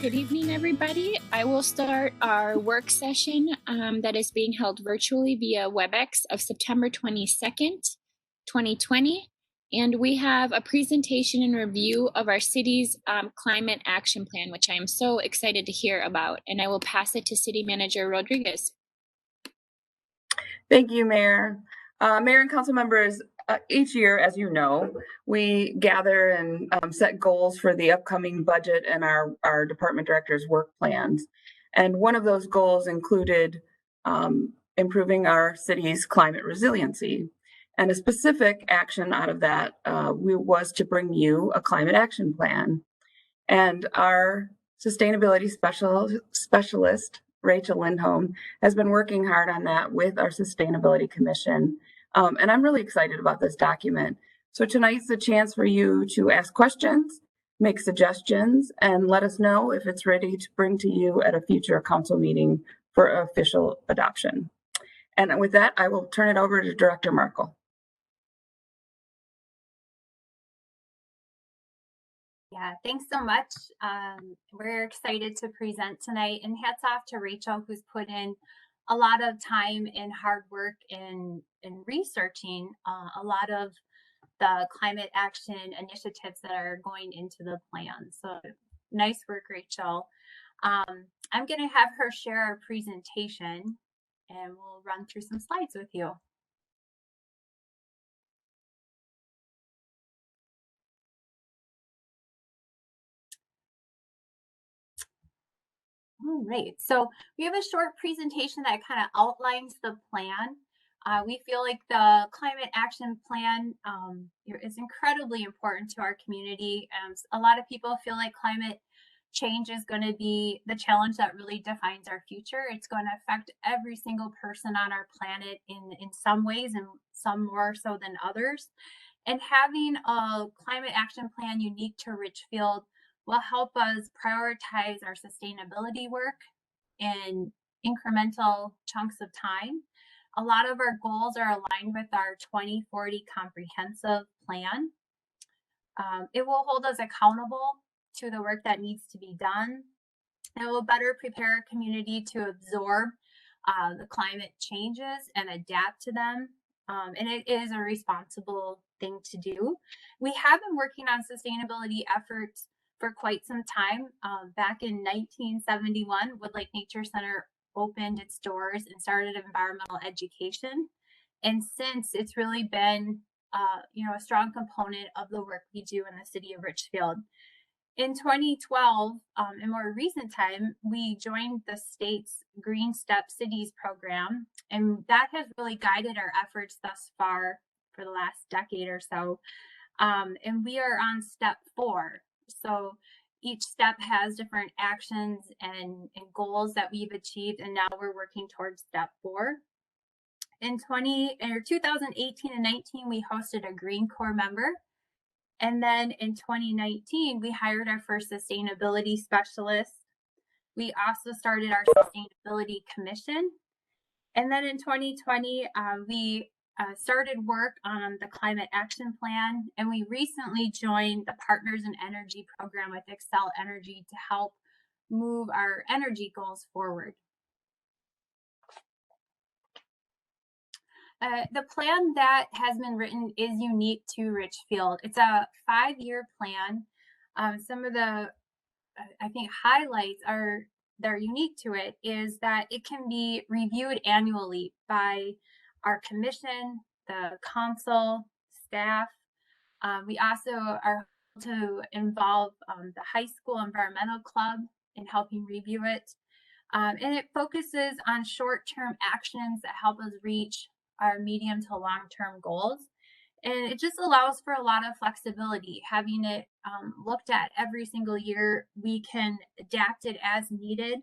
Good evening, everybody. I will start our work session that is being held virtually via WebEx of September 22nd, 2020. And we have a presentation and review of our city's climate action plan, which I am so excited to hear about. And I will pass it to City Manager Rodriguez. Thank you, Mayor. Mayor and council members, each year, as you know, we gather and set goals for the upcoming budget and our department directors' work plans. And one of those goals included improving our city's climate resiliency. And a specific action out of that was to bring you a climate action plan. And our sustainability specialist, Rachel Lindholm, has been working hard on that with our Sustainability Commission. And I'm really excited about this document. So tonight's the chance for you to ask questions, make suggestions, and let us know if it's ready to bring to you at a future council meeting for official adoption. And with that, I will turn it over to Director Markle. Yeah, thanks so much. We're excited to present tonight, and hats off to Rachel, who's put in a lot of time and hard work in researching a lot of the climate action initiatives that are going into the plan. So nice work, Rachel. I'm going to have her share our presentation, and we'll run through some slides with you. All right, so we have a short presentation that kind of outlines the plan. We feel like the climate action plan is incredibly important to our community. A lot of people feel like climate change is going to be the challenge that really defines our future. It's going to affect every single person on our planet in some ways, and some more so than others. And having a climate action plan unique to Richfield will help us prioritize our sustainability work in incremental chunks of time. A lot of our goals are aligned with our 2040 comprehensive plan. It will hold us accountable to the work that needs to be done. It will better prepare our community to absorb the climate changes and adapt to them. And it is a responsible thing to do. We have been working on sustainability efforts for quite some time. Back in 1971, Woodlake Nature Center opened its doors and started environmental education. And since, it's really been a strong component of the work we do in the city of Richfield. In 2012, in more recent time, we joined the state's Green Step Cities program, and that has really guided our efforts thus far for the last decade or so. And we are on step 4. So each step has different actions and goals that we've achieved, and now we're working towards step 4. In 2018 and 19, we hosted a Green Corps member. And then in 2019, we hired our first sustainability specialist. We also started our sustainability commission. And then in 2020, we started work on the climate action plan, and we recently joined the Partners in Energy program with Xcel Energy to help move our energy goals forward. The plan that has been written is unique to Richfield. It's a 5-year plan. Some of the, I think, highlights that are unique to it is that it can be reviewed annually by our commission, the council, staff. We also are to involve the high school environmental club in helping review it. And it focuses on short-term actions that help us reach our medium to long-term goals. And it just allows for a lot of flexibility. Having it looked at every single year, we can adapt it as needed.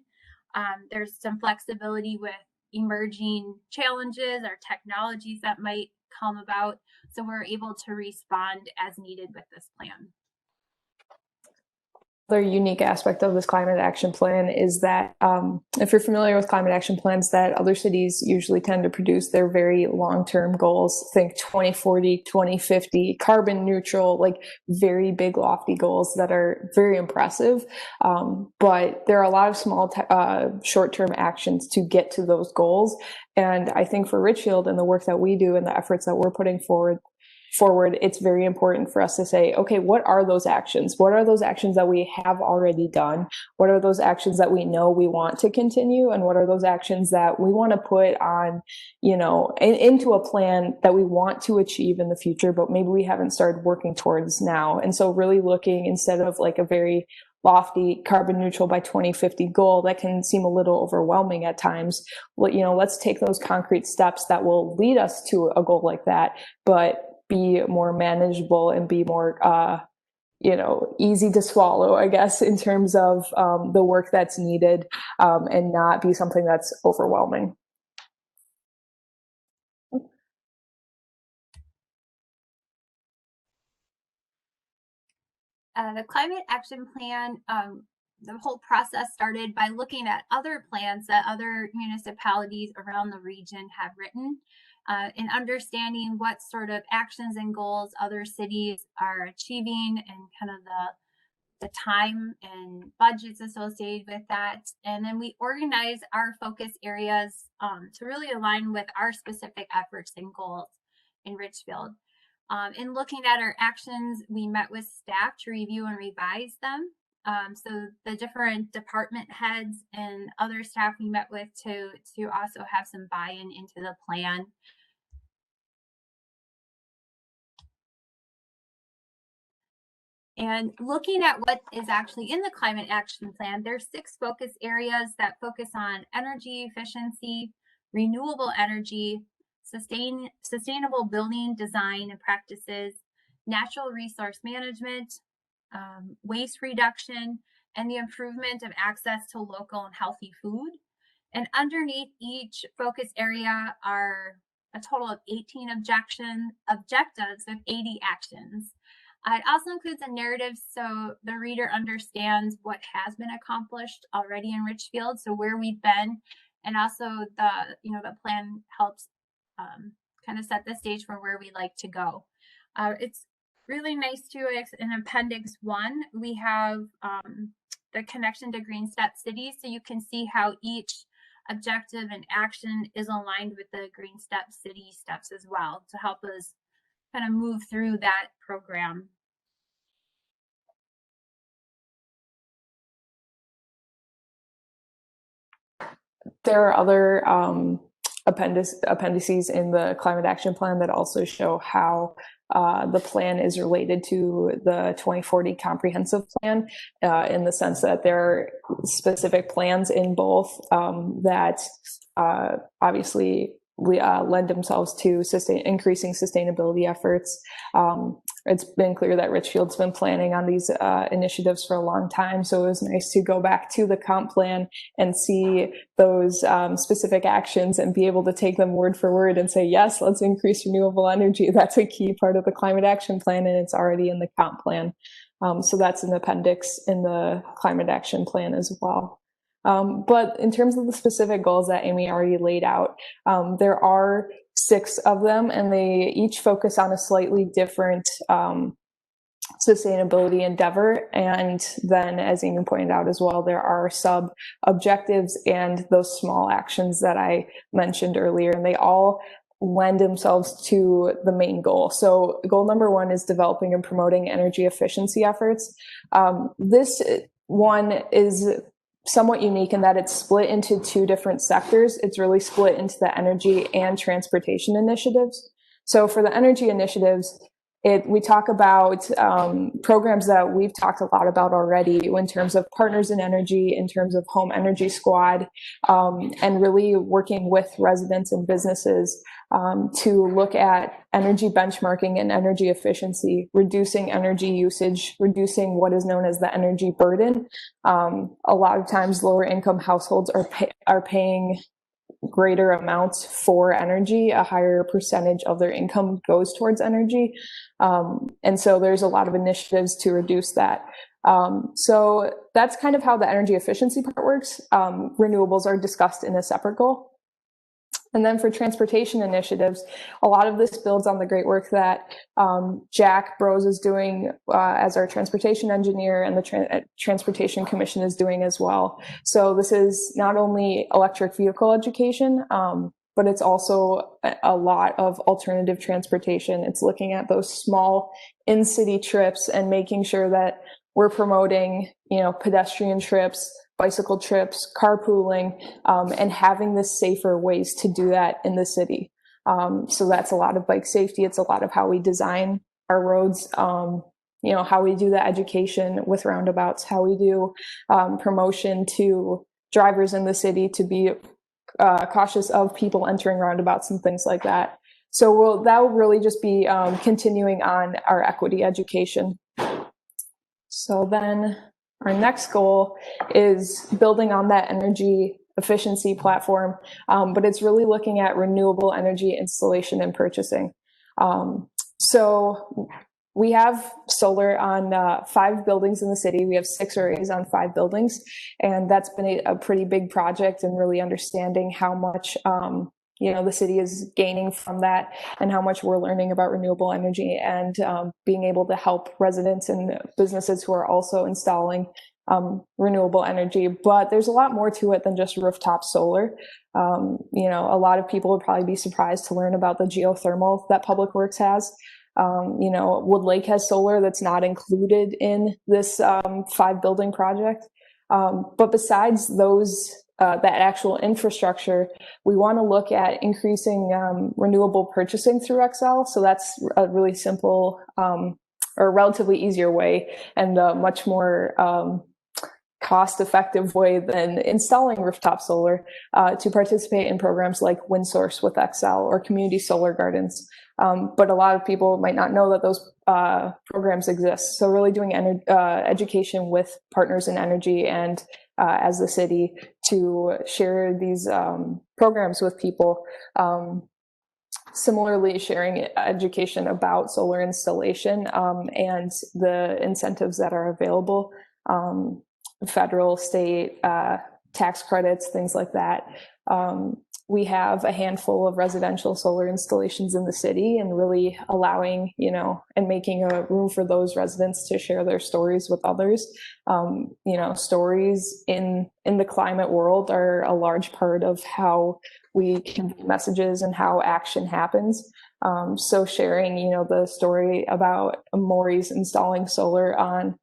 There's some flexibility with emerging challenges or technologies that might come about. So we're able to respond as needed with this plan. Another unique aspect of this climate action plan is that if you're familiar with climate action plans that other cities usually tend to produce, they're very long-term goals. Think 2040, 2050, carbon neutral, like very big lofty goals that are very impressive. But there are a lot of small short-term actions to get to those goals. And I think for Richfield and the work that we do and the efforts that we're putting forward, it's very important for us to say, okay, what are those actions? What are those actions that we have already done? What are those actions that we know we want to continue? And what are those actions that we want to put on, into a plan that we want to achieve in the future, but maybe we haven't started working towards now? And so really looking, instead of like a very lofty carbon neutral by 2050 goal that can seem a little overwhelming at times, let's take those concrete steps that will lead us to a goal like that, but be more manageable and be more, easy to swallow, I guess, in terms of the work that's needed, and not be something that's overwhelming. The Climate Action Plan, the whole process started by looking at other plans that other municipalities around the region have written, and understanding what sort of actions and goals other cities are achieving and kind of the time and budgets associated with that. And then we organize our focus areas to really align with our specific efforts and goals in Richfield. In looking at our actions, we met with staff to review and revise them. So the different department heads and other staff we met with to also have some buy-in into the plan. And looking at what is actually in the Climate Action Plan, there's 6 focus areas that focus on energy efficiency, renewable energy, sustainable building design and practices, natural resource management, waste reduction, and the improvement of access to local and healthy food. And underneath each focus area are a total of 18 objectives with 80 actions. It also includes a narrative so the reader understands what has been accomplished already in Richfield, so where we've been, and also the plan helps kind of set the stage for where we like to go. It's really nice too. In Appendix 1, we have the connection to Green Step Cities, so you can see how each objective and action is aligned with the Green Step City steps as well to help us kind of move through that program. There are other appendices in the Climate Action Plan that also show how the plan is related to the 2040 Comprehensive Plan, in the sense that there are specific plans in both that obviously lend themselves to increasing sustainability efforts. It's been clear that Richfield's been planning on these initiatives for a long time, so it was nice to go back to the comp plan and see those specific actions and be able to take them word for word and say, yes, let's increase renewable energy. That's a key part of the Climate Action Plan, and it's already in the comp plan. So that's an appendix in the Climate Action Plan as well. But in terms of the specific goals that Amy already laid out, there are 6 of them, and they each focus on a slightly different sustainability endeavor. And then, as Amy pointed out as well, there are sub-objectives and those small actions that I mentioned earlier, and they all lend themselves to the main goal. So goal number 1 is developing and promoting energy efficiency efforts. This one is somewhat unique in that it's split into 2 different sectors. It's really split into the energy and transportation initiatives. So for the energy initiatives, we talk about programs that we've talked a lot about already in terms of Partners in Energy, in terms of Home Energy Squad, and really working with residents and businesses to look at energy benchmarking and energy efficiency, reducing energy usage, reducing what is known as the energy burden. A lot of times lower income households are paying greater amounts for energy. A higher percentage of their income goes towards energy. And so there's a lot of initiatives to reduce that. So that's kind of how the energy efficiency part works. Renewables are discussed in a separate goal. And then for transportation initiatives, a lot of this builds on the great work that Jack Brose is doing as our transportation engineer, and the Transportation Commission is doing as well. So this is not only electric vehicle education, but it's also a lot of alternative transportation. It's looking at those small in-city trips and making sure that we're promoting, pedestrian trips, bicycle trips, carpooling, and having the safer ways to do that in the city. So that's a lot of bike safety. It's a lot of how we design our roads, how we do the education with roundabouts, how we do promotion to drivers in the city to be cautious of people entering roundabouts and things like that. So that will really just be continuing on our equity education. So then our next goal is building on that energy efficiency platform, but it's really looking at renewable energy installation and purchasing. So we have solar on 5 buildings in the city. We have 6 arrays on 5 buildings, and that's been a pretty big project, and really understanding how much the city is gaining from that, and how much we're learning about renewable energy, and being able to help residents and businesses who are also installing renewable energy. But there's a lot more to it than just rooftop solar. A lot of people would probably be surprised to learn about the geothermal that Public Works has. Wood Lake has solar that's not included in this 5 building project. But besides those, that actual infrastructure, we want to look at increasing renewable purchasing through Xcel. So that's a really simple or relatively easier way, and a much more cost-effective way than installing rooftop solar to participate in programs like WindSource with Xcel or community solar gardens. But a lot of people might not know that those programs exist. So really doing education with partners in energy and as the city to share these programs with people. Similarly, sharing education about solar installation and the incentives that are available, federal, state, tax credits, things like that. We have a handful of residential solar installations in the city, and really allowing, and making a room for those residents to share their stories with others. Stories in the climate world are a large part of how we convey messages and how action happens. So sharing, the story about Maury's installing solar on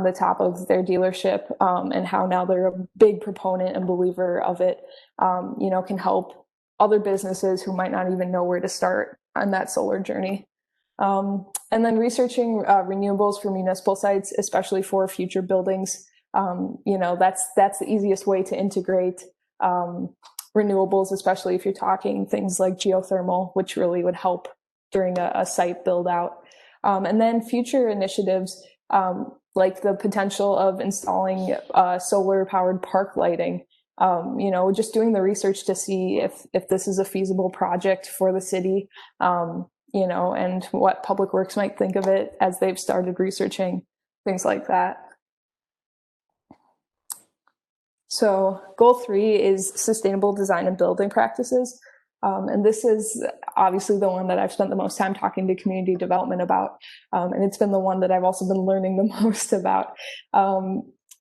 the top of their dealership, and how now they're a big proponent and believer of it, can help other businesses who might not even know where to start on that solar journey. And then researching renewables for municipal sites, especially for future buildings. That's the easiest way to integrate renewables, especially if you're talking things like geothermal, which really would help during a site build out. And then future initiatives, like the potential of installing solar powered park lighting, just doing the research to see if this is a feasible project for the city, and what Public Works might think of it as they've started researching things like that. So goal 3 is sustainable design and building practices. And this is obviously the one that I've spent the most time talking to community development about. And it's been the one that I've also been learning the most about.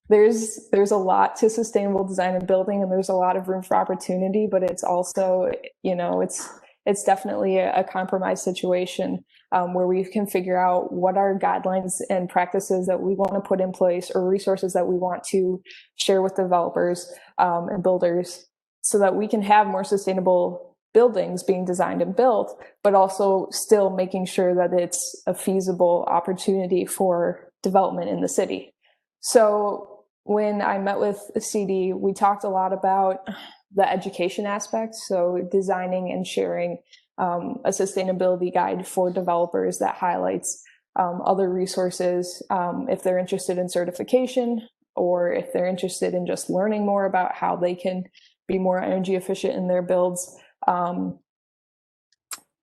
There's a lot to sustainable design and building, and there's a lot of room for opportunity, but it's also, it's definitely a compromise situation where we can figure out what are guidelines and practices that we want to put in place, or resources that we want to share with developers and builders, so that we can have more sustainable buildings being designed and built, but also still making sure that it's a feasible opportunity for development in the city. So when I met with CD, we talked a lot about the education aspect. So designing and sharing a sustainability guide for developers that highlights other resources if they're interested in certification, or if they're interested in just learning more about how they can be more energy efficient in their builds.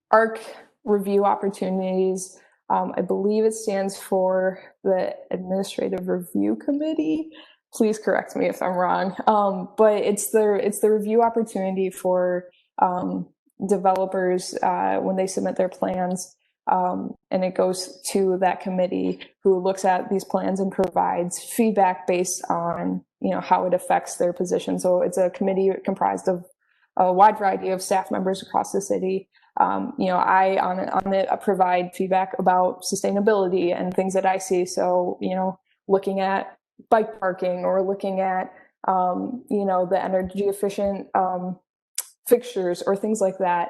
ARC review opportunities, I believe it stands for the Administrative Review Committee. Please correct me if I'm wrong. But it's the review opportunity for developers when they submit their plans. And it goes to that committee who looks at these plans and provides feedback based on, how it affects their position. So it's a committee comprised of a wide variety of staff members across the city. I on it provide feedback about sustainability and things that I see. So, looking at bike parking or looking at, the energy efficient fixtures or things like that,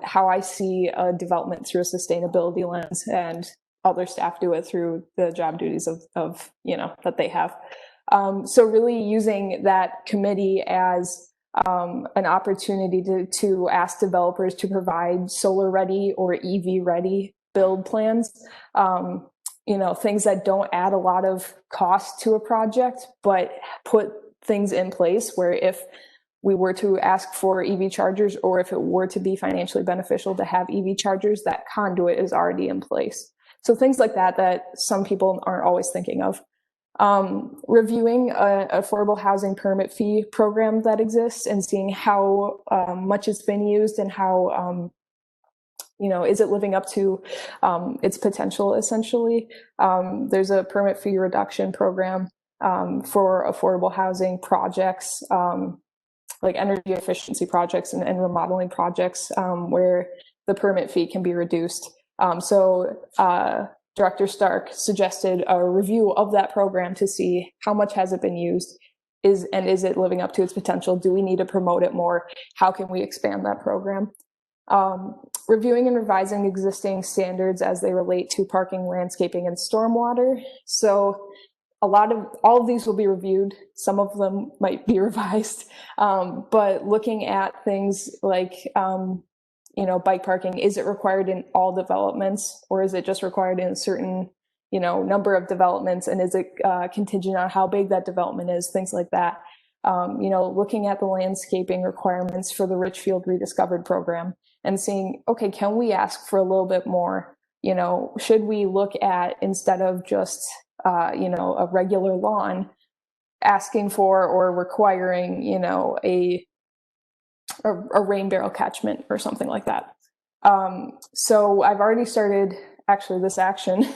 how I see a development through a sustainability lens, and other staff do it through the job duties of that they have. So really using that committee as an opportunity to ask developers to provide solar ready or EV ready build plans, things that don't add a lot of cost to a project, but put things in place where if we were to ask for EV chargers, or if it were to be financially beneficial to have EV chargers, that conduit is already in place. So things like that some people aren't always thinking of. Reviewing an affordable housing permit fee program that exists and seeing how much it's been used and how, is it living up to its potential, essentially. There's a permit fee reduction program for affordable housing projects, like energy efficiency projects and remodeling projects, where the permit fee can be reduced. So Director Stark suggested a review of that program to see how much has it been used, is it living up to its potential? Do we need to promote it more? How can we expand that program? Reviewing and revising existing standards as they relate to parking, landscaping, and stormwater. So all of these will be reviewed. Some of them might be revised, but looking at things like, bike parking, is it required in all developments, or is it just required in a certain, number of developments? And is it contingent on how big that development is? Things like that. Looking at the landscaping requirements for the Richfield Rediscovered program and seeing, okay, can we ask for a little bit more? Should we look at, instead of just a regular lawn, asking for or requiring, a rain barrel catchment or something like that. So I've already started this action,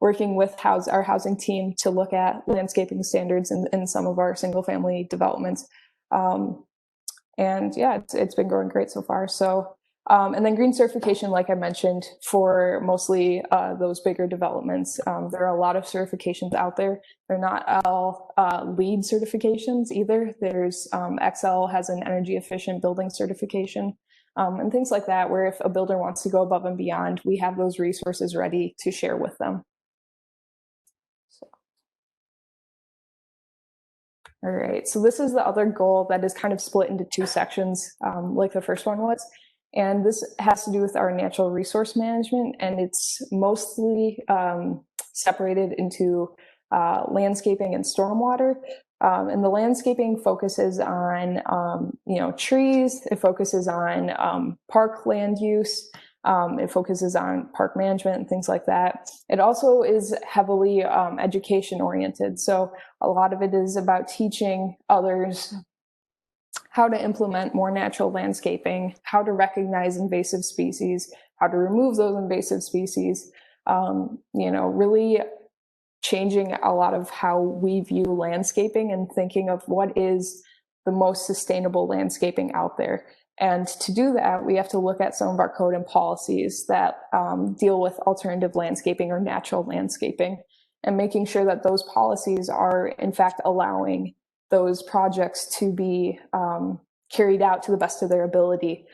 working with our housing team to look at landscaping standards in some of our single family developments. And yeah, it's been going great so far. So, and then green certification, like I mentioned, for mostly those bigger developments. There are a lot of certifications out there. They're not all LEED certifications either. There's XL has an energy efficient building certification, and things like that, where if a builder wants to go above and beyond, we have those resources ready to share with them. All right, so this is the other goal that is kind of split into two sections, like the first one was. And this has to do with our natural resource management, and it's mostly separated into landscaping and stormwater. And the landscaping focuses on, trees. It focuses on park land use. It focuses on park management and things like that. It also is heavily education oriented. So a lot of it is about teaching others how to implement more natural landscaping, how to recognize invasive species, how to remove those invasive species, really changing a lot of how we view landscaping and thinking of what is the most sustainable landscaping out there. And to do that, we have to look at some of our code and policies that deal with alternative landscaping or natural landscaping, and making sure that those policies are in fact allowing those projects to be carried out to the best of their ability.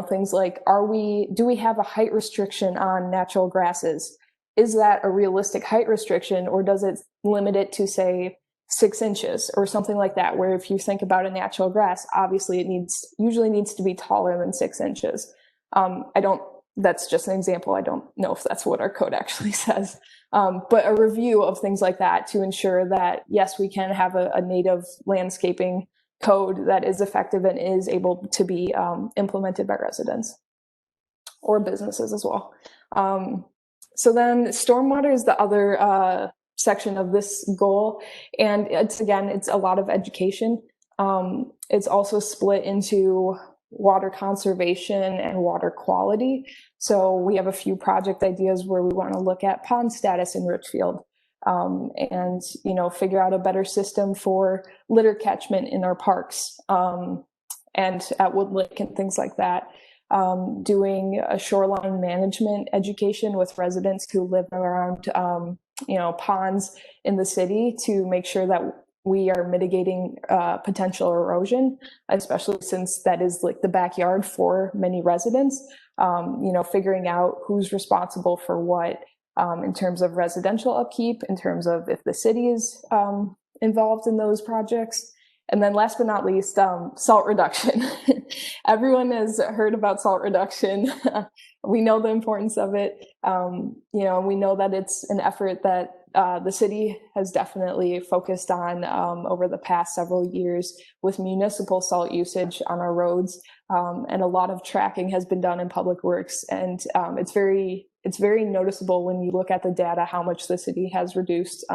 Things like, do we have a height restriction on natural grasses? Is that a realistic height restriction, or does it limit it to, say, 6 inches or something like that, where if you think about a natural grass, obviously it usually needs to be taller than 6 inches. That's just an example. I don't know if that's what our code actually says. But a review of things like that to ensure that, yes, we can have a native landscaping code that is effective and is able to be implemented by residents or businesses as well. So then stormwater is the other section of this goal. And it's a lot of education. It's also split into water conservation and water quality. So we have a few project ideas where we want to look at pond status in Richfield, and figure out a better system for litter catchment in our parks, and at Wood Lake and things like that. Doing a shoreline management education with residents who live around ponds in the city to make sure that we are mitigating potential erosion, especially since that is like the backyard for many residents. Figuring out who's responsible for what in terms of residential upkeep, in terms of if the city is involved in those projects. And then last but not least, salt reduction. Everyone has heard about salt reduction. We know the importance of it. We know that it's an effort that the city has definitely focused on over the past several years with municipal salt usage on our roads. And a lot of tracking has been done in Public Works. And it's very noticeable when you look at the data how much the city has reduced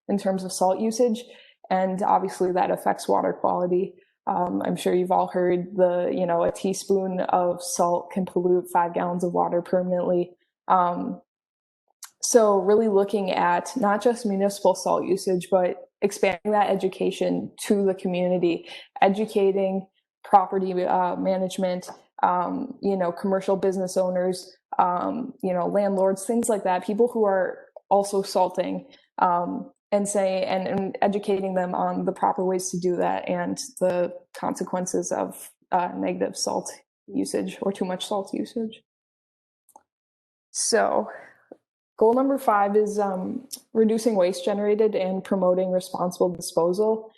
in terms of salt usage. And obviously that affects water quality. I'm sure you've all heard a teaspoon of salt can pollute 5 gallons of water permanently. So really looking at not just municipal salt usage, but expanding that education to the community, educating property management, commercial business owners, landlords, things like that, people who are also salting, and educating them on the proper ways to do that and the consequences of negative salt usage or too much salt usage. So goal number 5 is reducing waste generated and promoting responsible disposal.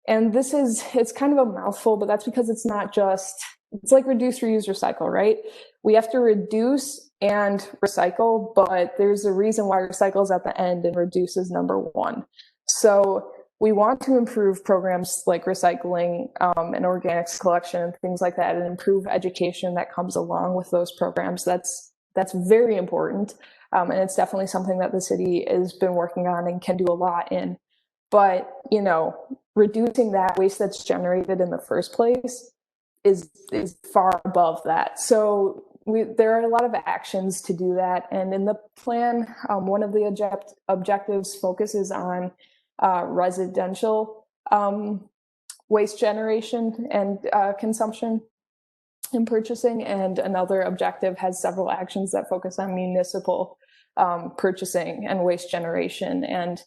And it's kind of a mouthful, but that's because it's like reduce, reuse, recycle, right? We have to reduce and recycle, but there's a reason why recycle is at the end and reduce is number 1. So we want to improve programs like recycling and organics collection and things like that, and improve education that comes along with those programs. That's very important. And it's definitely something that the city has been working on and can do a lot in. But, reducing that waste that's generated in the first place is far above that. So there are a lot of actions to do that. And in the plan, one of the objectives focuses on residential waste generation and consumption and purchasing. And another objective has several actions that focus on municipal purchasing and waste generation and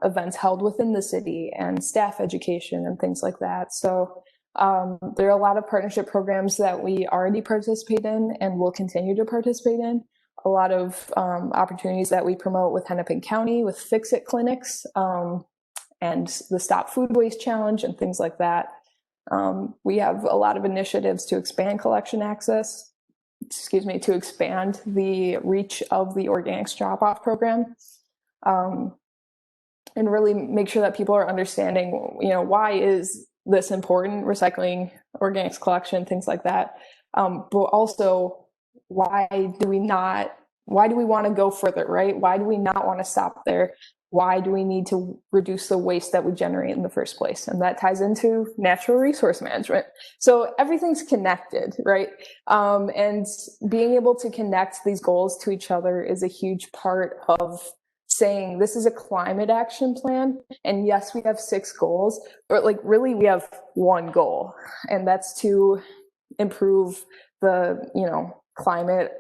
events held within the city and staff education and things like that. So there are a lot of partnership programs that we already participate in and will continue to participate in. A lot of opportunities that we promote with Hennepin County with Fix-It clinics and the Stop Food Waste Challenge and things like that. We have a lot of initiatives to expand collection access, to expand the reach of the organics drop-off program. And really make sure that people are understanding, why is this important, recycling, organics collection, things like that. But also, why do we want to go further, right? Why do we not want to stop there? Why do we need to reduce the waste that we generate in the first place? And that ties into natural resource management. So everything's connected, right? And being able to connect these goals to each other is a huge part of saying this is a climate action plan. And yes, we have 6 goals, but really we have one goal, and that's to improve the, climate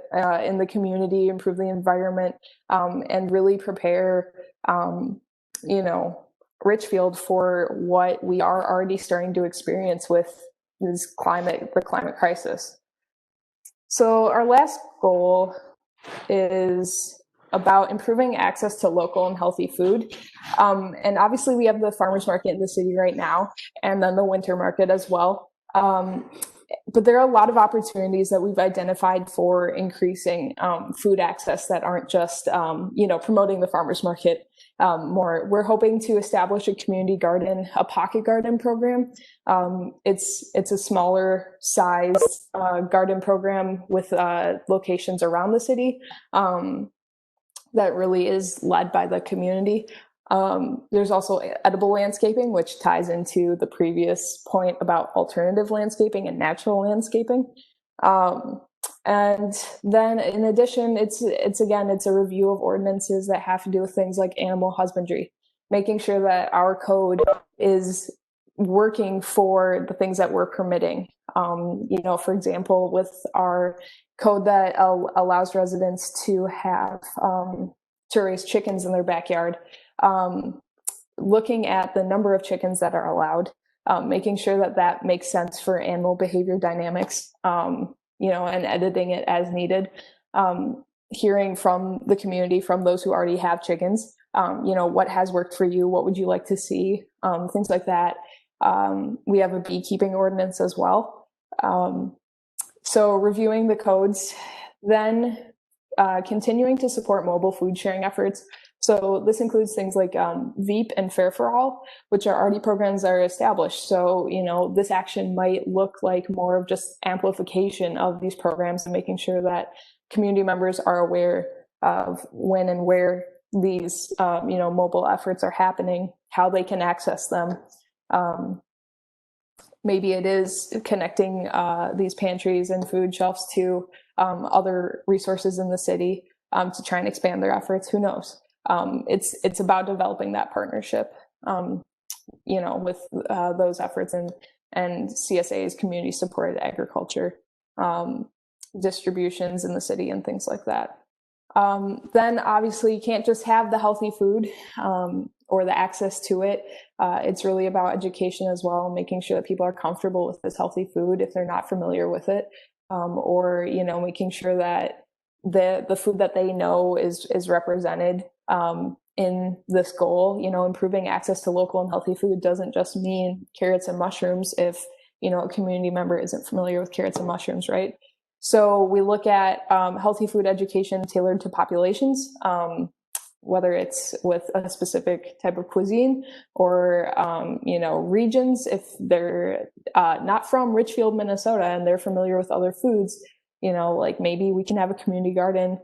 in the community, improve the environment, and really prepare, Richfield for what we are already starting to experience with the climate crisis. So our last goal is about improving access to local and healthy food. And obviously we have the farmers market in the city right now, and then the winter market as well. But there are a lot of opportunities that we've identified for increasing food access that aren't just, promoting the farmers market more. We're hoping to establish a community garden, a pocket garden program. It's a smaller size garden program with locations around the city. that really is led by the community. There's also edible landscaping, which ties into the previous point about alternative landscaping and natural landscaping. And then in addition, it's a review of ordinances that have to do with things like animal husbandry, making sure that our code is working for the things that we're permitting. For example, with our code that allows residents to have to raise chickens in their backyard, looking at the number of chickens that are allowed, making sure that that makes sense for animal behavior dynamics, and editing it as needed. Hearing from the community, from those who already have chickens, what has worked for you? What would you like to see? Things like that. We have a beekeeping ordinance as well. So reviewing the codes, then continuing to support mobile food sharing efforts. So this includes things like VEAP and Fare for All, which are already programs that are established. So, this action might look like more of just amplification of these programs and making sure that community members are aware of when and where these, mobile efforts are happening, how they can access them. Maybe it is connecting these pantries and food shelves to other resources in the city to try and expand their efforts. Who knows? It's about developing that partnership, with those efforts and CSA's community supported agriculture distributions in the city and things like that. Then obviously you can't just have the healthy food or the access to it. It's really about education as well, making sure that people are comfortable with this healthy food if they're not familiar with it, or making sure that the food that they know is represented in this goal. Improving access to local and healthy food doesn't just mean carrots and mushrooms if a community member isn't familiar with carrots and mushrooms, right? So we look at healthy food education tailored to populations, whether it's with a specific type of cuisine or, regions. If they're not from Richfield, Minnesota, and they're familiar with other foods, like maybe we can have a community garden,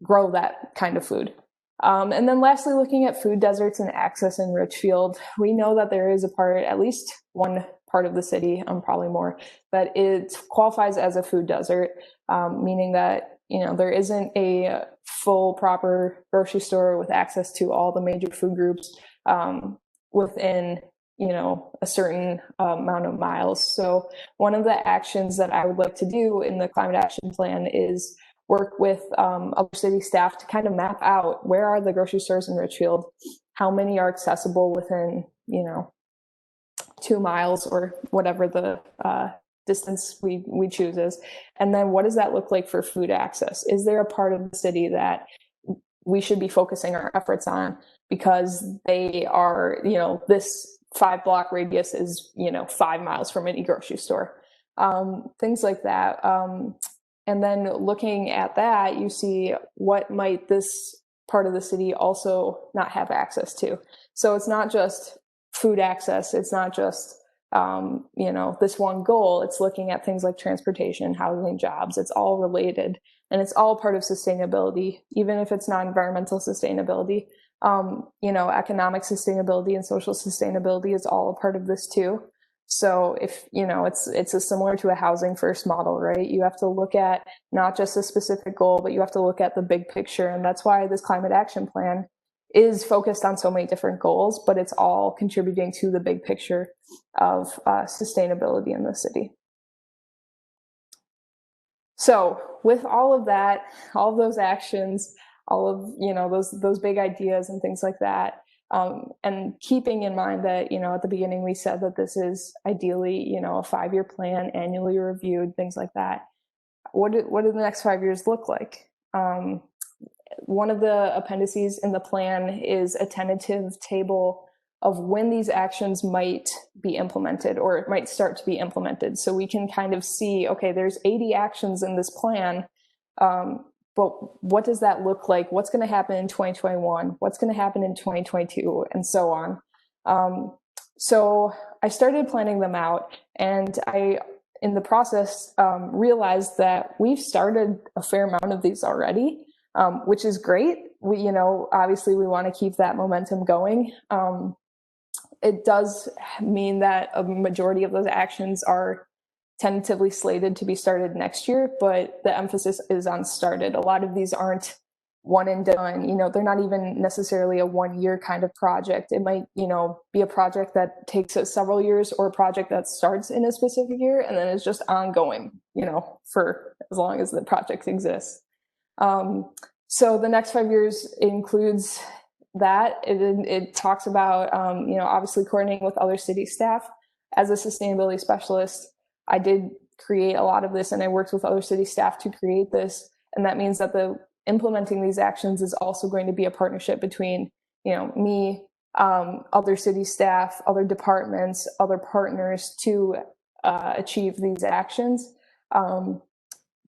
grow that kind of food. And then lastly, looking at food deserts and access in Richfield, we know that there is at least one part of the city, probably more, that it qualifies as a food desert, meaning that, there isn't a full proper grocery store with access to all the major food groups within, a certain amount of miles. So one of the actions that I would like to do in the climate action plan is work with other city staff to kind of map out where are the grocery stores in Richfield, how many are accessible within, 2 miles or whatever the distance we choose is. And then what does that look like for food access? Is there a part of the city that we should be focusing our efforts on because they are, this 5-block radius is, 5 miles from any grocery store, things like that. And then looking at that, you see what might this part of the city also not have access to. So it's not just food access. It's not just, this one goal. It's looking at things like transportation, housing, jobs. It's all related and it's all part of sustainability, even if it's not environmental sustainability. Economic sustainability and social sustainability is all a part of this too. So if, it's similar to a housing first model, right? You have to look at not just a specific goal, but you have to look at the big picture. And that's why this climate action plan is focused on so many different goals, but it's all contributing to the big picture of sustainability in the city. So with all of that, all of those actions, all of, those big ideas and things like that, and keeping in mind that, at the beginning we said that this is ideally, a 5-year plan, annually reviewed, things like that. What do the next 5 years look like? One of the appendices in the plan is a tentative table of when these actions might be implemented or it might start to be implemented. So we can kind of see, okay, there's 80 actions in this plan, but what does that look like? What's going to happen in 2021? What's going to happen in 2022? And so on. So I started planning them out, and I, in the process, realized that we've started a fair amount of these already. which is great. We, obviously we want to keep that momentum going. It does mean that a majority of those actions are tentatively slated to be started next year, but the emphasis is on started. A lot of these aren't one and done. They're not even necessarily a 1 year kind of project. It might, be a project that takes us several years, or a project that starts in a specific year and then is just ongoing, for as long as the project exists. So the next 5 years includes that. It talks about, obviously coordinating with other city staff. As a sustainability specialist, I did create a lot of this, and I worked with other city staff to create this. And that means that the implementing these actions is also going to be a partnership between, me, other city staff, other departments, other partners to achieve these actions.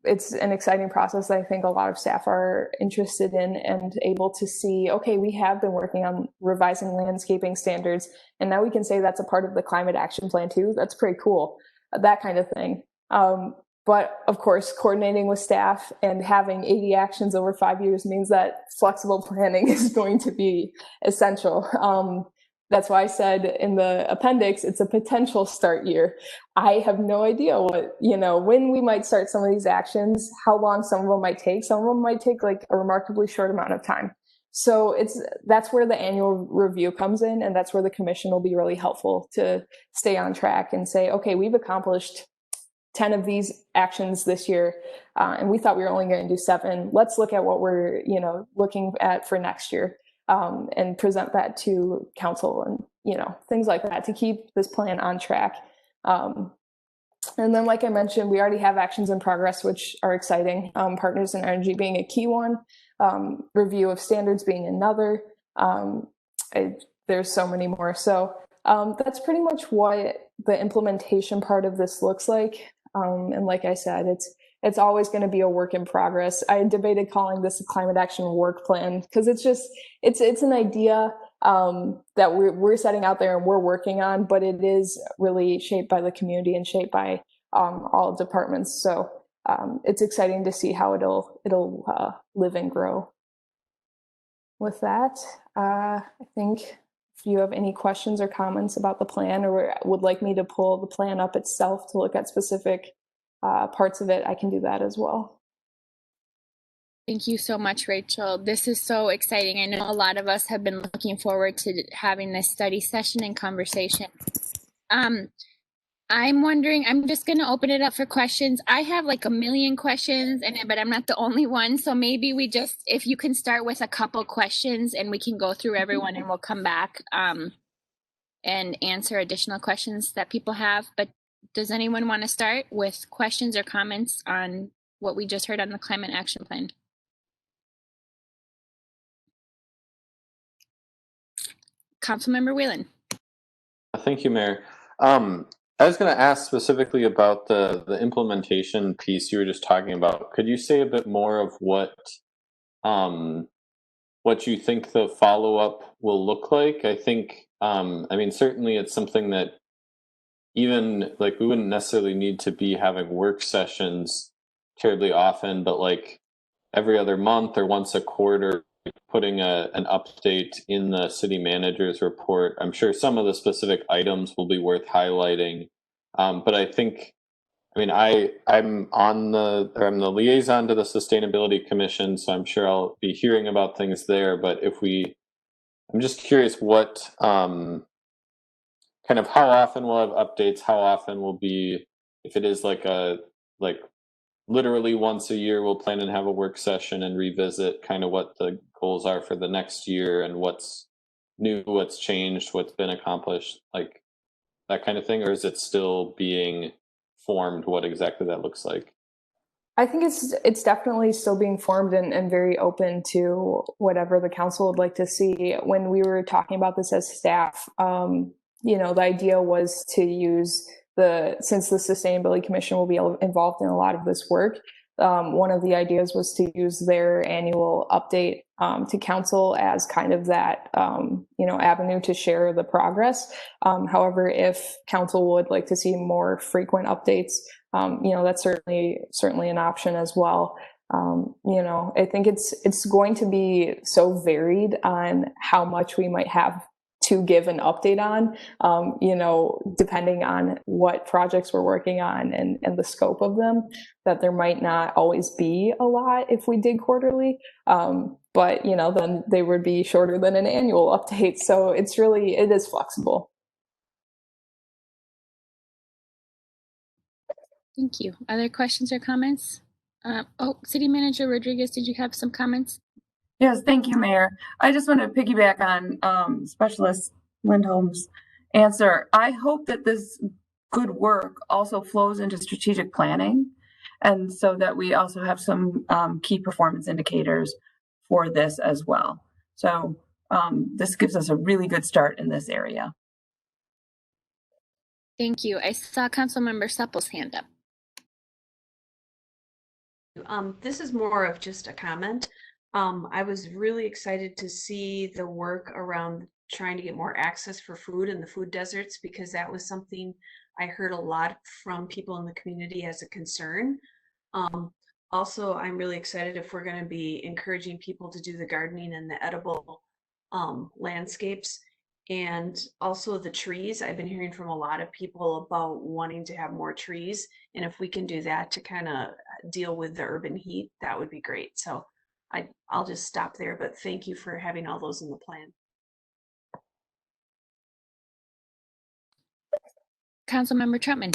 It's an exciting process that I think a lot of staff are interested in and able to see, okay, we have been working on revising landscaping standards, and now we can say that's a part of the climate action plan too. That's pretty cool, that kind of thing. But of course, coordinating with staff and having 80 actions over 5 years means that flexible planning is going to be essential. That's why I said in the appendix, it's a potential start year. I have no idea when we might start some of these actions, how long some of them might take. Some of them might take like a remarkably short amount of time. So that's where the annual review comes in, and that's where the commission will be really helpful to stay on track and say, okay, we've accomplished 10 of these actions this year, and we thought we were only going to do 7. Let's look at what we're looking at for next year, and present that to council, and things like that to keep this plan on track. And then, like I mentioned, we already have actions in progress, which are exciting. Partners in Energy being a key one, review of standards being another. There's so many more. So that's pretty much what the implementation part of this looks like. And like I said, it's always going to be a work in progress. I debated calling this a climate action work plan because it's an idea that we're setting out there and we're working on, but it is really shaped by the community and shaped by all departments. So it's exciting to see how it'll live and grow. With that, I think if you have any questions or comments about the plan, or would like me to pull the plan up itself to look at specific parts of it, I can do that as well. Thank you so much, Rachel. This is so exciting. I know a lot of us have been looking forward to having this study session and conversation. I'm wondering, I'm just going to open it up for questions. I have like a million questions, but I'm not the only one. So maybe if you can start with a couple questions and we can go through everyone and we'll come back and answer additional questions that people have. But does anyone want to start with questions or comments on what we just heard on the Climate Action Plan? Councilmember Whelan. Thank you, Mayor. I was going to ask specifically about the implementation piece you were just talking about. Could you say a bit more of what you think the follow-up will look like? I think, certainly it's something that even we wouldn't necessarily need to be having work sessions terribly often, but like every other month or once a quarter, putting an update in the city manager's report. I'm sure some of the specific items will be worth highlighting. But I think, I'm the liaison to the Sustainability Commission, so I'm sure I'll be hearing about things there. But I'm just curious what, kind of how often we'll have updates, how often will be, if it is literally once a year, we'll plan and have a work session and revisit kind of what the goals are for the next year and what's new, what's changed, what's been accomplished, like that kind of thing? Or is it still being formed what exactly that looks like? I think it's definitely still being formed and very open to whatever the council would like to see. When we were talking about this as staff, the idea was to use since the Sustainability Commission will be involved in a lot of this work, one of the ideas was to use their annual update to council as kind of that, avenue to share the progress. However, if council would like to see more frequent updates, that's certainly an option as well. You know, I think it's going to be so varied on how much we might have to give an update on, you know, depending on what projects we're working on and the scope of them, that there might not always be a lot if we did quarterly. But, you know, then they would be shorter than an annual update. So it is flexible. Thank you. Other questions or comments? City Manager Rodriguez, did you have some comments? Yes, thank you, Mayor. I just want to piggyback on Specialist Lindholm's answer. I hope that this good work also flows into strategic planning, and so that we also have some key performance indicators for this as well. So this gives us a really good start in this area. Thank you. I saw Councilmember Supple's hand up. This is more of just a comment. I was really excited to see the work around trying to get more access for food in the food deserts, because that was something I heard a lot from people in the community as a concern. Also, I'm really excited if we're going to be encouraging people to do the gardening and the edible landscapes. And also the trees. I've been hearing from a lot of people about wanting to have more trees. And if we can do that to kind of deal with the urban heat, that would be great. So I'll just stop there, but thank you for having all those in the plan. Councilmember Troutman.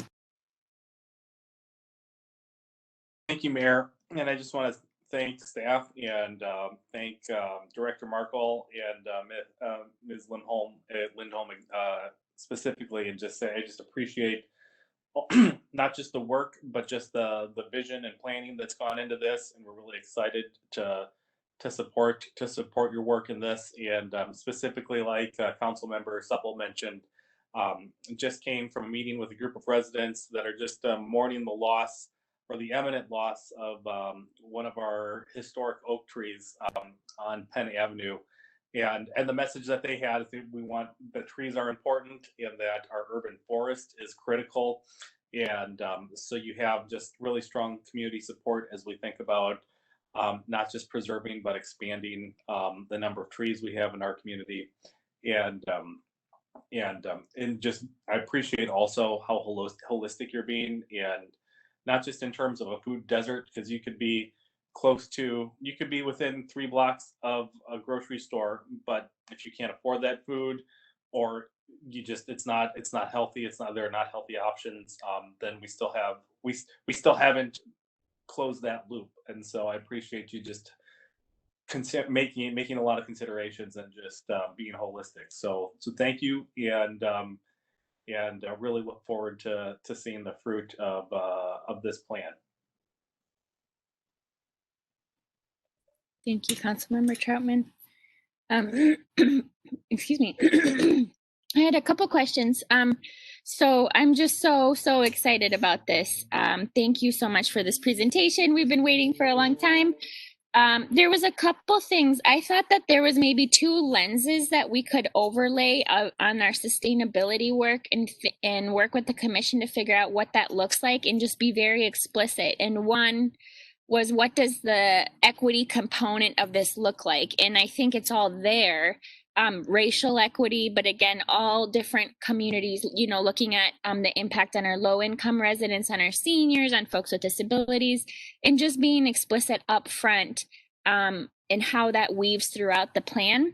Thank you, Mayor. And I just want to thank staff and thank Director Markle and Ms. Lindholm specifically, and just say I just appreciate not just the work, but just the vision and planning that's gone into this, and we're really excited to support your work in this. And specifically, like Council Member Supple mentioned, just came from a meeting with a group of residents that are just mourning the loss or the imminent loss of one of our historic oak trees on Penn Avenue. And the message that they had is that we want, the trees are important and that our urban forest is critical. And so you have just really strong community support as we think about not just preserving, but expanding the number of trees we have in our community. And just, I appreciate also how holistic you're being, and not just in terms of a food desert, because you could be within 3 blocks of a grocery store, but if you can't afford that food, or it's not healthy, there are not healthy options, then we still haven't closed that loop. And so I appreciate you just making a lot of considerations and just being holistic. So thank you, and really look forward to seeing the fruit of this plan. Thank you, Councilmember Troutman. Excuse me. I had a couple questions. So I'm just so excited about this. Thank you so much for this presentation. We've been waiting for a long time. There was a couple things. I thought that there was maybe 2 lenses that we could overlay on our sustainability work and work with the commission to figure out what that looks like and just be very explicit. And one was, what does the equity component of this look like? And I think it's all there. Racial equity, but again, all different communities, you know, looking at the impact on our low income residents, on our seniors, on folks with disabilities, and just being explicit up front in how that weaves throughout the plan.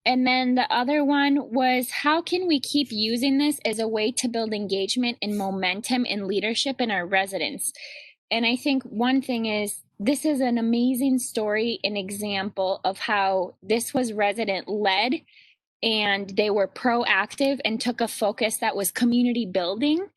And then the other one was, how can we keep using this as a way to build engagement and momentum and leadership in our residents? And I think one thing is, this is an amazing story, an example of how this was resident led, and they were proactive and took a focus that was community building.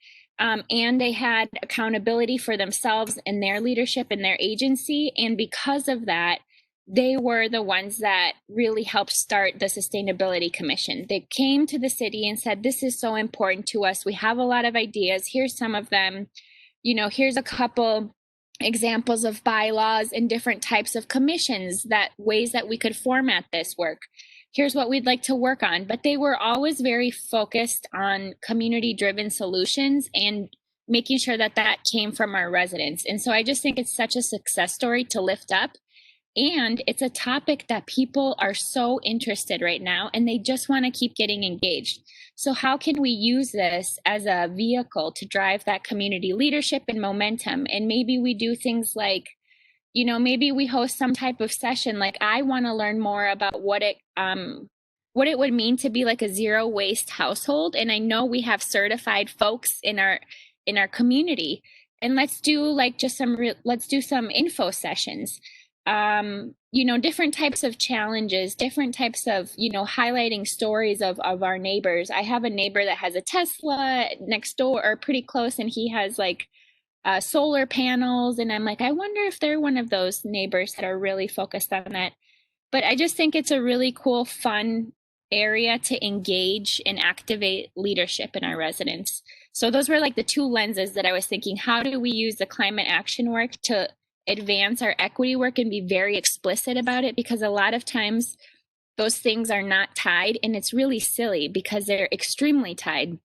And they had accountability for themselves and their leadership and their agency. And because of that, they were the ones that really helped start the Sustainability Commission. They came to the city and said, this is so important to us. We have a lot of ideas. Here's some of them. You know, here's a couple examples of bylaws and different types of commissions, that ways that we could format this work. Here's what we'd like to work on. But they were always very focused on community driven solutions and making sure that that came from our residents. And so I just think it's such a success story to lift up. And it's a topic that people are so interested right now, and they just want to keep getting engaged. So how can we use this as a vehicle to drive that community leadership and momentum? And maybe we do things like, you know, maybe we host some type of session. Like, I want to learn more about what it would mean to be like a zero waste household. And I know we have certified folks in our community. And let's do like just let's do some info sessions. You know, different types of challenges, different types of, you know, highlighting stories of our neighbors. I have a neighbor that has a Tesla next door or pretty close, and he has like solar panels. And I'm like, I wonder if they're one of those neighbors that are really focused on that. But I just think it's a really cool, fun area to engage and activate leadership in our residents. So those were like the two lenses that I was thinking, how do we use the climate action work to advance our equity work and be very explicit about it? Because a lot of times those things are not tied, and it's really silly because they're extremely tied.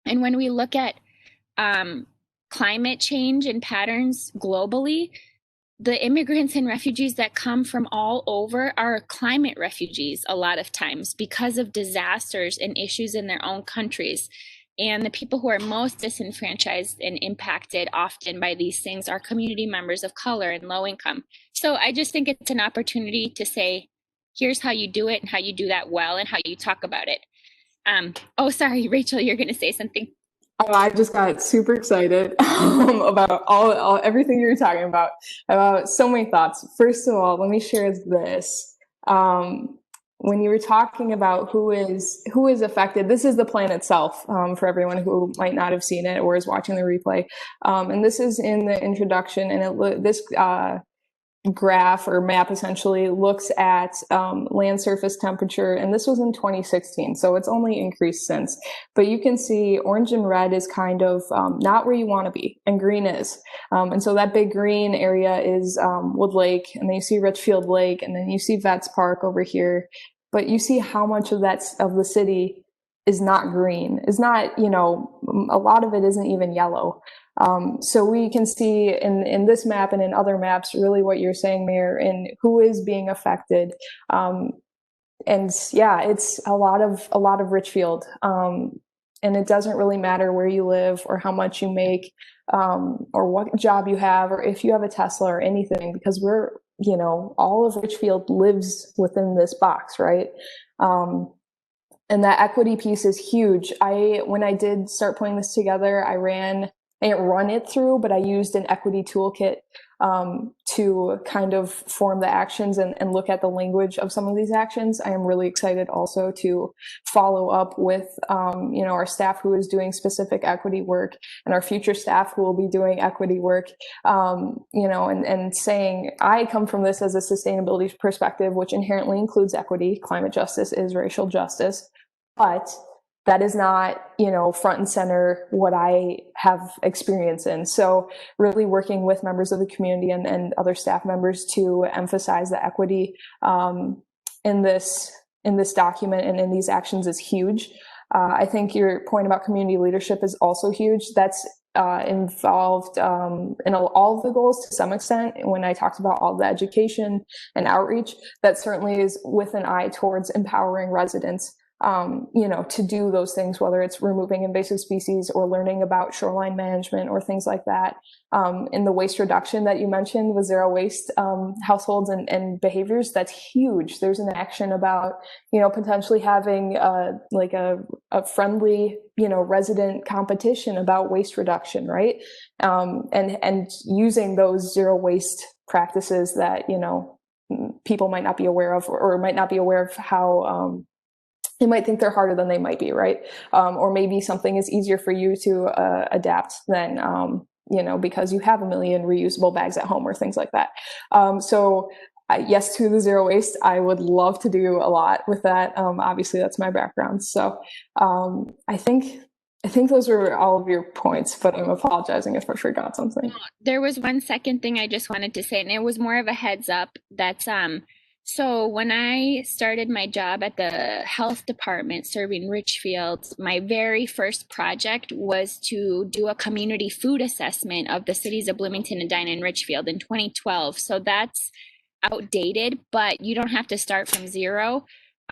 And when we look at climate change and patterns globally, the immigrants and refugees that come from all over are climate refugees a lot of times because of disasters and issues in their own countries. And the people who are most disenfranchised and impacted often by these things are community members of color and low income. So I just think it's an opportunity to say, here's how you do it and how you do that well and how you talk about it. Oh, sorry, Rachel, you're going to say something. Oh, I just got super excited about everything you were talking about so many thoughts. First of all, let me share this. When you were talking about who is affected, this is the plan itself for everyone who might not have seen it or is watching the replay. And this is in the introduction, and this graph or map essentially looks at land surface temperature, and this was in 2016, so it's only increased since. But you can see orange and red is kind of not where you want to be, and green is. And so that big green area is Wood Lake, and then you see Richfield Lake, and then you see Vets Park over here. But you see how much of the city is not green, is not, you know, a lot of it isn't even yellow. So we can see in this map and in other maps really what you're saying, Mayor, and who is being affected. And yeah, it's a lot of Richfield. And it doesn't really matter where you live or how much you make, or what job you have, or if you have a Tesla or anything, because you know, all of Richfield lives within this box, right? And that equity piece is huge. When I did start putting this together, I didn't run it through, but I used an equity toolkit to kind of form the actions and look at the language of some of these actions. I am really excited also to follow up with, you know, our staff who is doing specific equity work and our future staff who will be doing equity work, you know, and saying, I come from this as a sustainability perspective, which inherently includes equity. Climate justice is racial justice, but that is not, you know, front and center what I have experience in. So really working with members of the community and other staff members to emphasize the equity in this document and in these actions is huge. I think your point about community leadership is also huge. That's involved in all of the goals to some extent. When I talked about all the education and outreach, that certainly is with an eye towards empowering residents, you know, to do those things, whether it's removing invasive species or learning about shoreline management or things like that. In the waste reduction that you mentioned with zero waste households and behaviors, that's huge. There's an action about, you know, potentially having like a friendly, you know, resident competition about waste reduction, right? And using those zero waste practices that, you know, people might not be aware of or might not be aware of how they might think they're harder than they might be, right? Or maybe something is easier for you to adapt than, you know, because you have a million reusable bags at home or things like that. So yes, to the zero waste, I would love to do a lot with that. Obviously, that's my background. So I think those were all of your points, but I'm apologizing if I forgot something. There was one second thing I just wanted to say, and it was more of a heads up. That's So when I started my job at the health department serving Richfield, my very first project was to do a community food assessment of the cities of Bloomington, Edina, and Richfield in 2012. So that's outdated, but you don't have to start from zero.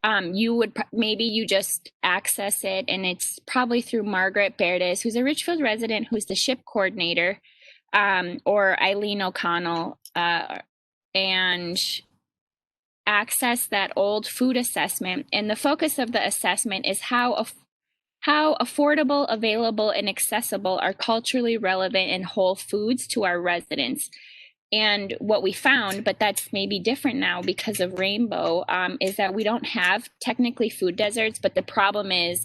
You would maybe you just access it, and it's probably through Margaret Berdes, who's a Richfield resident, who's the SHIP coordinator, or Eileen O'Connell, and access that old food assessment. And the focus of the assessment is how affordable, available, and accessible are culturally relevant and whole foods to our residents. And what we found, but that's maybe different now because of Rainbow, is that we don't have technically food deserts, but the problem is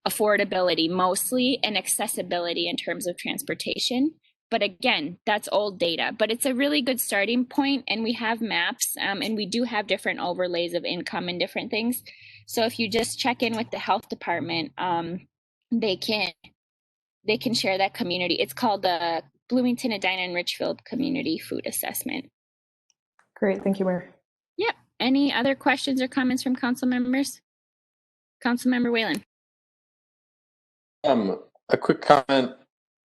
affordability mostly, and accessibility in terms of transportation. But again, that's old data, but it's a really good starting point, and we have maps, and we do have different overlays of income and different things. So if you just check in with the health department, they can share that community. It's called the Bloomington, Edina, and Richfield Community Food Assessment. Great, thank you, Mayor. Yep. Any other questions or comments from council members? Councilmember Whalen. A quick comment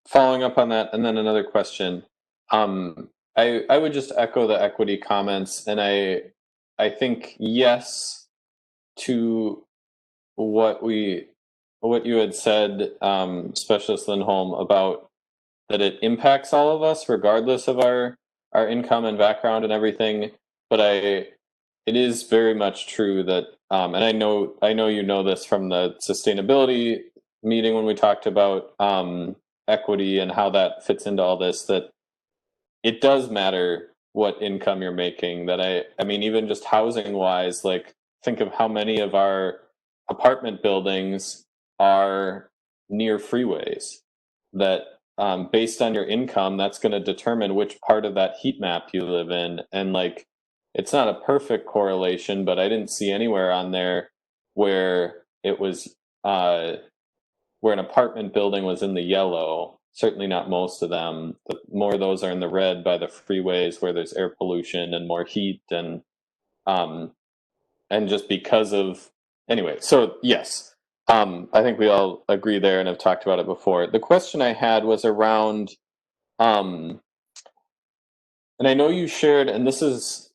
following up on that, and then another question. I would just echo the equity comments, and I think yes to what you had said, Specialist Lindholm, about that it impacts all of us regardless of our income and background and everything. But it is very much true that, and I know you know this from the sustainability meeting when we talked about equity and how that fits into all this, that it does matter what income you're making. That I mean, even just housing wise, like think of how many of our apartment buildings are near freeways, that based on your income, that's going to determine which part of that heat map you live in. And like, it's not a perfect correlation, but I didn't see anywhere on there where it was where an apartment building was in the yellow. Certainly not most of them. But more of those are in the red by the freeways where there's air pollution and more heat, and just because of, anyway. So yes, I think we all agree there and have talked about it before. The question I had was around, and I know you shared, and this is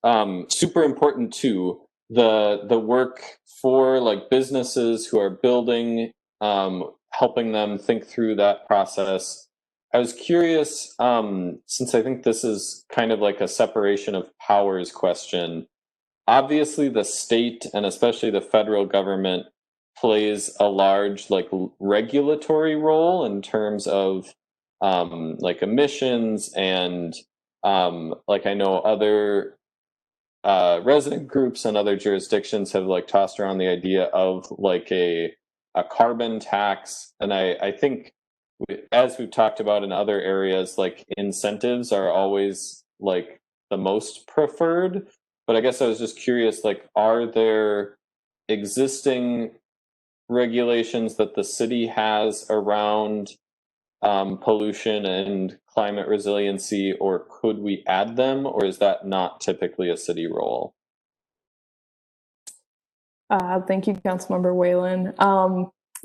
super important too, the work for like businesses who are building, helping them think through that process. I was curious, since I think this is kind of like a separation of powers question. Obviously, the state and especially the federal government plays a large like regulatory role in terms of like emissions, and like I know other resident groups and other jurisdictions have like tossed around the idea of like a carbon tax. And I think, as we've talked about in other areas, like incentives are always like the most preferred. But I guess I was just curious, like, are there existing regulations that the city has around pollution and climate resiliency, or could we add them, or is that not typically a city role? Thank you, Councilmember Whalen.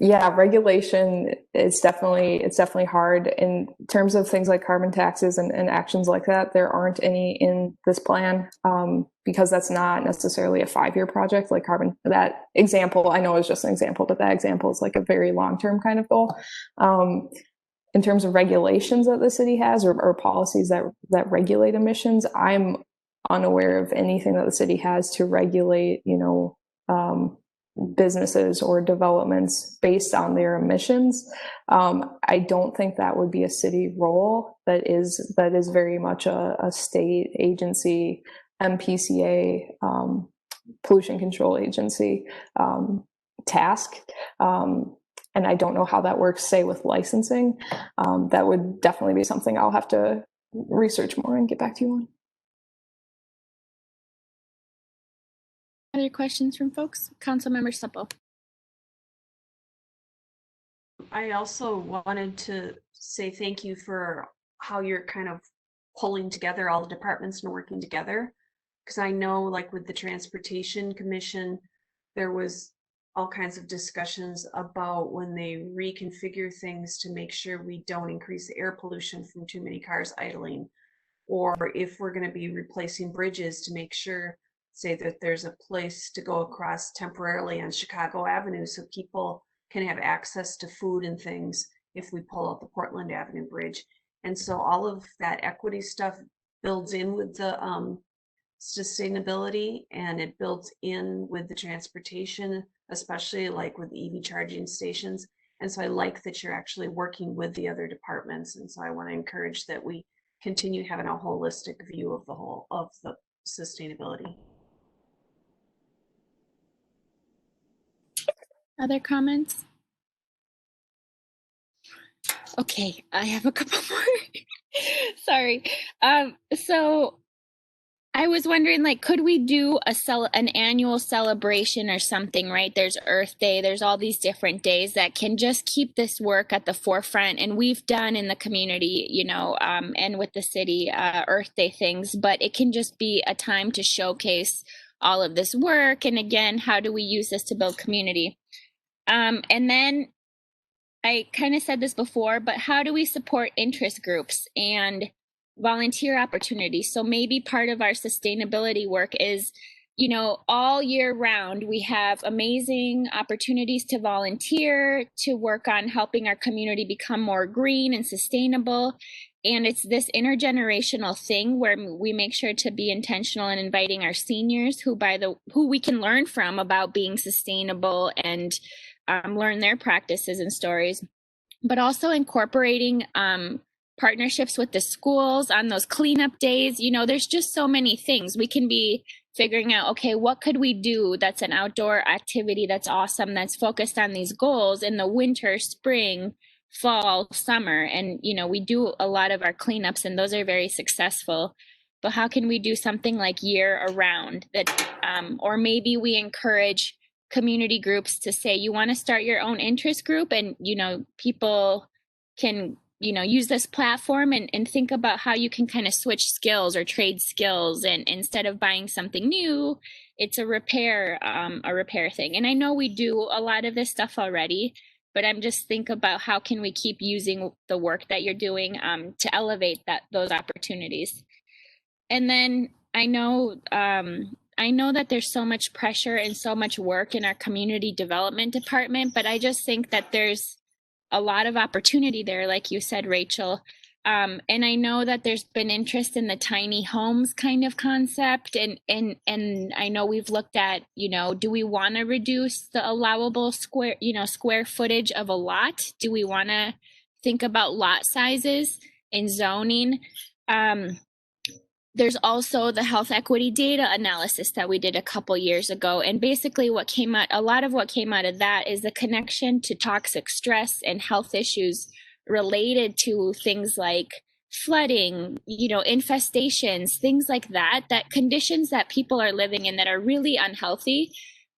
Yeah, regulation is definitely hard in terms of things like carbon taxes and actions like that. There aren't any in this plan because that's not necessarily a 5-year project. Like carbon, that example I know is just an example, but that example is like a very long-term kind of goal. In terms of regulations that the city has or policies that regulate emissions, I'm unaware of anything that the city has to regulate, businesses or developments based on their emissions. I don't think that would be a city role. That is very much a state agency, MPCA, pollution control agency task. And I don't know how that works, say, with licensing. That would definitely be something I'll have to research more and get back to you on. Other questions from folks? Councilmember Supple. I also wanted to say thank you for how you're kind of pulling together all the departments and working together, Because I know like with the Transportation Commission, there was all kinds of discussions about when they reconfigure things to make sure we don't increase air pollution from too many cars idling. Or if we're going to be replacing bridges to make sure, say that there's a place to go across temporarily on Chicago Avenue so people can have access to food and things if we pull out the Portland Avenue Bridge. And so all of that equity stuff builds in with the sustainability, and it builds in with the transportation, especially like with EV charging stations. And so I like that you're actually working with the other departments. And so I want to encourage that we continue having a holistic view of the sustainability. Other comments? Okay, I have a couple more. Sorry. So I was wondering, like, could we do an annual celebration or something, right? There's Earth Day, there's all these different days that can just keep this work at the forefront. And we've done in the community, you know, and with the city, Earth Day things, but it can just be a time to showcase all of this work. And again, how do we use this to build community? And then I kind of said this before, but how do we support interest groups and volunteer opportunities? So maybe part of our sustainability work is, you know, all year round, we have amazing opportunities to volunteer, to work on helping our community become more green and sustainable. And it's this intergenerational thing where we make sure to be intentional in inviting our seniors who we can learn from about being sustainable and learn their practices and stories, but also incorporating partnerships with the schools on those cleanup days. You know, there's just so many things we can be figuring out. Okay, what could we do that's an outdoor activity that's awesome, that's focused on these goals in the winter, spring, fall, summer? And, you know, we do a lot of our cleanups and those are very successful. But how can we do something like year around that, or maybe we encourage community groups to say, you want to start your own interest group, and, you know, people can, you know, use this platform and think about how you can kind of switch skills or trade skills. And instead of buying something new, it's a repair thing. And I know we do a lot of this stuff already, but I'm just think about how can we keep using the work that you're doing to elevate those opportunities. And then I know that there's so much pressure and so much work in our community development department, but I just think that there's a lot of opportunity there, like you said, Rachel. And I know that there's been interest in the tiny homes kind of concept. And I know we've looked at, you know, do we want to reduce the allowable square footage of a lot? Do we want to think about lot sizes in zoning? There's also the health equity data analysis that we did a couple years ago. And basically a lot of what came out of that is the connection to toxic stress and health issues related to things like flooding, you know, infestations, things like that conditions that people are living in that are really unhealthy.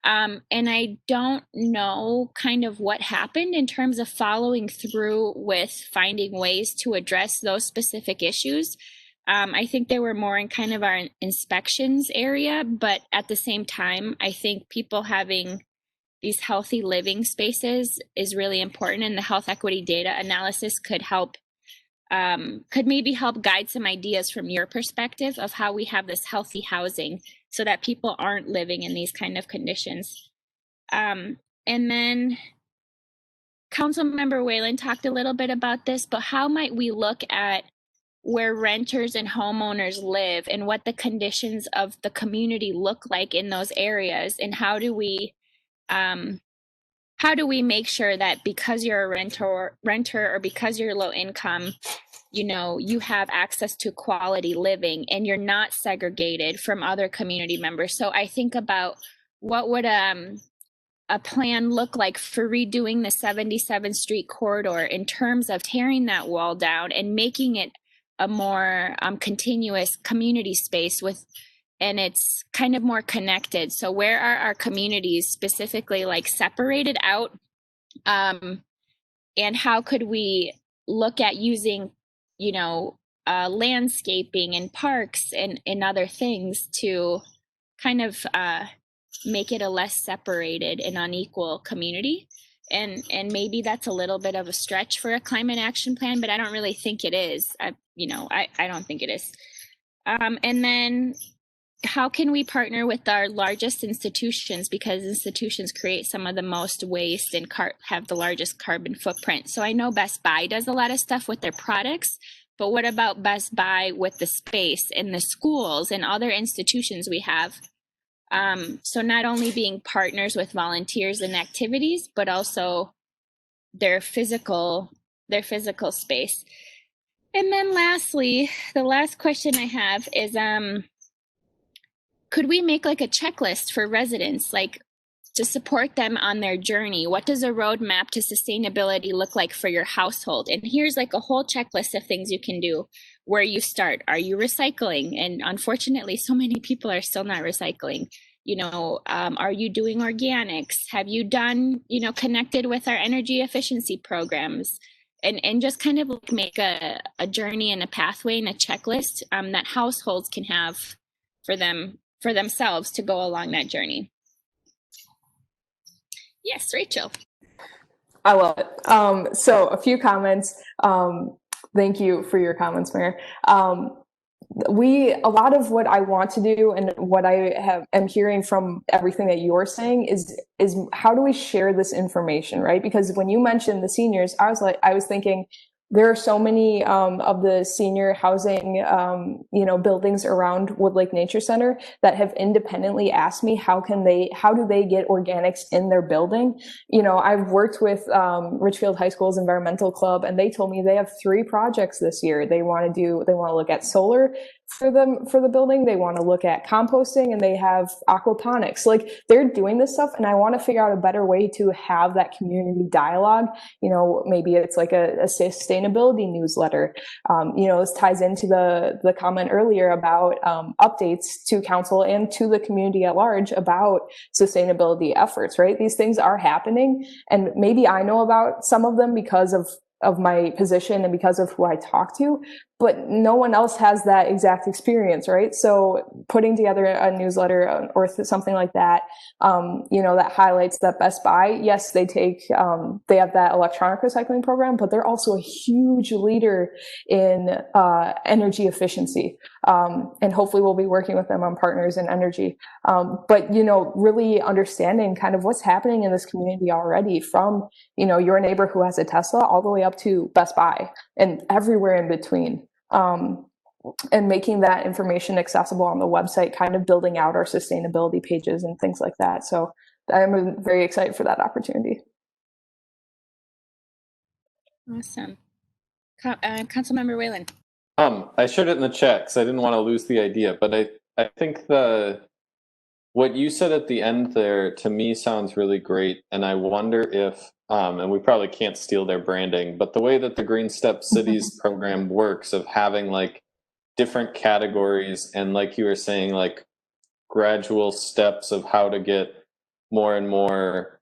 And I don't know kind of what happened in terms of following through with finding ways to address those specific issues. I think they were more in kind of our inspections area, but at the same time, I think people having these healthy living spaces is really important, and the health equity data analysis could maybe help guide some ideas from your perspective of how we have this healthy housing so that people aren't living in these kind of conditions. And then Councilmember Whalen talked a little bit about this, but how might we look at where renters and homeowners live and what the conditions of the community look like in those areas, and how do we make sure that because you're a renter or because you're low income, you know, you have access to quality living and you're not segregated from other community members. So I think about what would a plan look like for redoing the 77th Street corridor in terms of tearing that wall down and making it a more continuous community space and it's kind of more connected. So where are our communities specifically like separated out? And how could we look at using, you know, landscaping and parks and other things to kind of make it a less separated and unequal community. And maybe that's a little bit of a stretch for a climate action plan, but I don't really think it is. I don't think it is. And then how can we partner with our largest institutions, because institutions create some of the most waste and have the largest carbon footprint. So I know Best Buy does a lot of stuff with their products, but what about Best Buy with the space and the schools and other institutions we have? So not only being partners with volunteers and activities, but also their physical space. And then lastly, the last question I have is, could we make like a checklist for residents, like to support them on their journey? What does a roadmap to sustainability look like for your household? And here's like a whole checklist of things you can do. Where you start, are you recycling? And unfortunately, so many people are still not recycling. Are you doing organics? Have you done, connected with our energy efficiency programs? And just kind of like make a journey and a pathway and a checklist that households can have for themselves to go along that journey. Yes, Rachel. I love it. So a few comments. Thank you for your comments, Mayor. A lot of what I want to do and what I am hearing from everything that you're saying is how do we share this information, right? Because when you mentioned the seniors, I was thinking there are so many of the senior housing, buildings around Wood Lake Nature Center that have independently asked me how do they get organics in their building? I've worked with Richfield High School's environmental club, and they told me they have 3 projects this year. They want to look at solar for the building. They want to look at composting, and they have aquaponics. Like, they're doing this stuff, and I want to figure out a better way to have that community dialogue. Maybe it's like a sustainability newsletter. This ties into the comment earlier about updates to council and to the community at large about sustainability efforts, right? These things are happening, and maybe I know about some of them because of my position and because of who I talk to, but no one else has that exact experience, right? So putting together a newsletter or something like that, that highlights that Best Buy, yes, they have that electronic recycling program, but they're also a huge leader in energy efficiency. And hopefully we'll be working with them on partners in energy. But really understanding kind of what's happening in this community already, from, your neighbor who has a Tesla all the way up to Best Buy and everywhere in between. And making that information accessible on the website, kind of building out our sustainability pages and things like that. So I'm very excited for that opportunity. Awesome. Councilmember Whalen. I shared it in the chat because I didn't want to lose the idea, but I think what you said at the end there to me sounds really great, and I wonder if and we probably can't steal their branding, but the way that the Green Step Cities program works, of having like different categories and, like you were saying, like gradual steps of how to get more and more,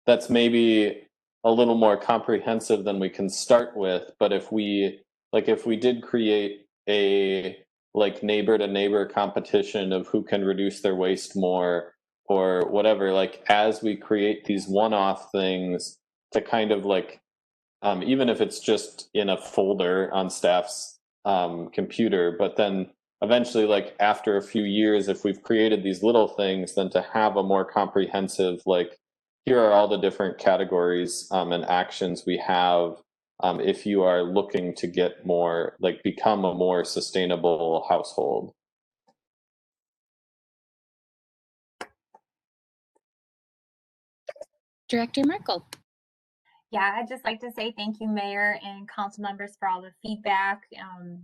that's maybe a little more comprehensive than we can start with. But if we did create a like neighbor to neighbor competition of who can reduce their waste more or whatever, like as we create these one-off things to kind of like, even if it's just in a folder on staff's computer, but then eventually, like after a few years, if we've created these little things, then to have a more comprehensive, like, here are all the different categories and actions we have if you are looking to get more, like become a more sustainable household. Director Merkel. Yeah, I'd just like to say thank you, Mayor and council members, for all the feedback. And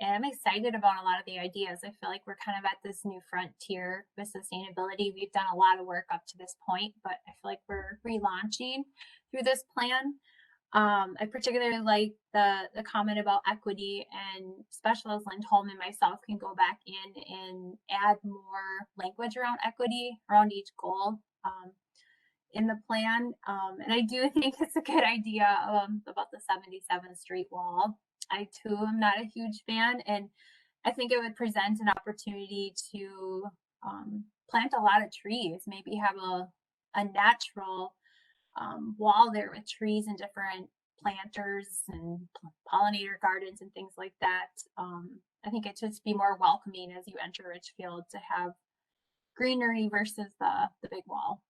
I'm excited about a lot of the ideas. I feel like we're kind of at this new frontier with sustainability. We've done a lot of work up to this point, but I feel like we're relaunching through this plan. I particularly like the comment about equity, and especially as Lindholm and myself can go back in and add more language around equity around each goal. in the plan. And I do think it's a good idea about the 77th Street wall. I too am not a huge fan, and I think it would present an opportunity to plant a lot of trees, maybe have a natural wall there with trees and different planters and pollinator gardens and things like that. I think it just be more welcoming as you enter Richfield to have greenery versus the big wall.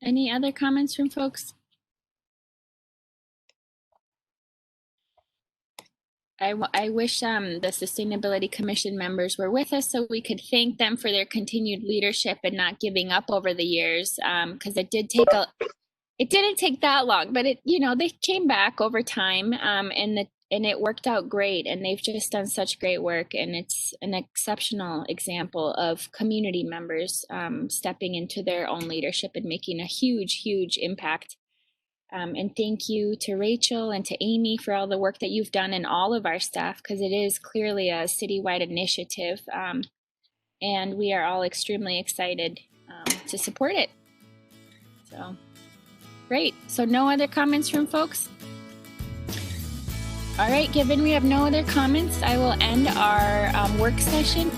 Any other comments from folks? I wish the Sustainability Commission members were with us so we could thank them for their continued leadership and not giving up over the years, because it didn't take that long, but they came back over time, and it worked out great, and they've just done such great work, and it's an exceptional example of community members stepping into their own leadership and making a huge impact. And thank you to Rachel and to Amy for all the work that you've done and all of our staff, because it is clearly a citywide initiative, and we are all extremely excited to support it. So great. So no other comments from folks? All right, given we have no other comments, I will end our work session.